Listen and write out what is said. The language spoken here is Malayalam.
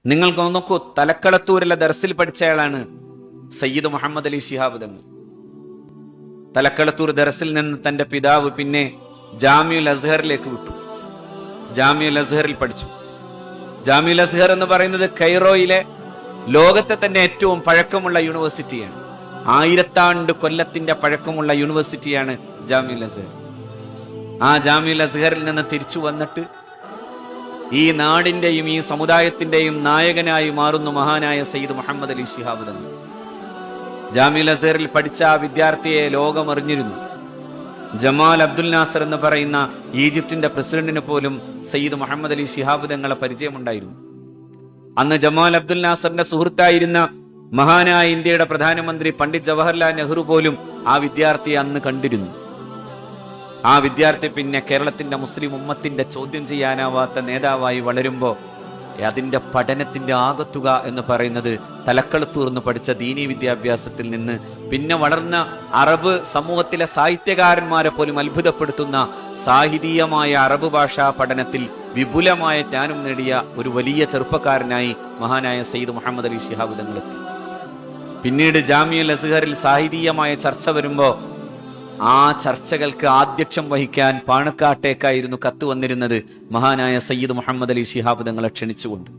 നിങ്ങൾക്ക് നോക്കൂ, തലക്കളത്തൂരിലെ ദർസിൽ പഠിച്ചയാളാണ് സയ്യിദ് മുഹമ്മദ് അലി ശിഹാബ് തങ്ങൾ. തലക്കളത്തൂർ ദർസിൽ നിന്ന് തന്റെ പിതാവ് പിന്നെ ജാമിഉൽ അസ്ഹറിലേക്ക് വിട്ടു. ജാമിഉൽ അസ്ഹറിൽ പഠിച്ചു. ജാമിഉൽ അസ്ഹർ എന്ന് പറയുന്നത് കൈറോയിലെ ലോകത്തെ തന്നെ ഏറ്റവും പഴക്കമുള്ള യൂണിവേഴ്സിറ്റിയാണ്. 1000 ആണ്ട് കൊല്ലത്തിന്റെ പഴക്കമുള്ള യൂണിവേഴ്സിറ്റിയാണ് ജാമിഉൽ അസ്ഹർ. ആ ജാമിഉൽ അസ്ഹറിൽ നിന്ന് തിരിച്ചു വന്നിട്ട് ഈ നാടിന്റെയും ഈ സമുദായത്തിന്റെയും നായകനായി മാറുന്ന മഹാനായ സയ്യിദ് മുഹമ്മദ് അലി ശിഹാബ് തങ്ങൾ. ജാമിഉൽ അസ്ഹറിൽ പഠിച്ച ആ വിദ്യാർത്ഥിയെ ലോകമറിഞ്ഞിരുന്നു. ജമാൽ അബ്ദുൽ നാസർ എന്ന് പറയുന്ന ഈജിപ്തിന്റെ പ്രസിഡന്റിന് പോലും സയ്യിദ് മുഹമ്മദ് അലി ശിഹാബ് തങ്ങളെ പരിചയമുണ്ടായിരുന്നു. അന്ന് ജമാൽ അബ്ദുൽ നാസറിന്റെ സുഹൃത്തായിരുന്ന മഹാനായ ഇന്ത്യയുടെ പ്രധാനമന്ത്രി പണ്ഡിറ്റ് ജവഹർലാൽ നെഹ്റു പോലും ആ വിദ്യാർത്ഥിയെ അന്ന് കണ്ടിരുന്നു. ആ വിദ്യാർത്ഥി പിന്നെ കേരളത്തിന്റെ മുസ്ലിം ഉമ്മത്തിന്റെ ചോദ്യം ചെയ്യാനാവാത്ത നേതാവായി വളരുമ്പോ അതിന്റെ പഠനത്തിന്റെ ആകത്തുക എന്ന് പറയുന്നത് തലക്കളത്തൂർന്ന് പഠിച്ച ദീനീ വിദ്യാഭ്യാസത്തിൽ നിന്ന് പിന്നെ വളർന്ന അറബ് സമൂഹത്തിലെ സാഹിത്യകാരന്മാരെ പോലും അത്ഭുതപ്പെടുത്തുന്ന സാഹിതീയമായ അറബ് ഭാഷാ പഠനത്തിൽ വിപുലമായ ജ്ഞാനം നേടിയ ഒരു വലിയ ചെറുപ്പക്കാരനായി മഹാനായ സയ്യിദ് മുഹമ്മദ് അലി ശിഹാബ് തങ്ങളെത്തി. പിന്നീട് ജാമിഉൽ അസ്ഹറിൽ സാഹിതീയമായ ചർച്ച വരുമ്പോ ആ ചർച്ചകൾക്ക് ആധ്യക്ഷം വഹിക്കാൻ പാണക്കാട്ടേക്കായിരുന്നു കത്ത് വന്നിരുന്നത് മഹാനായ സയ്യിദ് മുഹമ്മദ് അലി ശിഹാബ് തങ്ങളെ ക്ഷണിച്ചുകൊണ്ട്.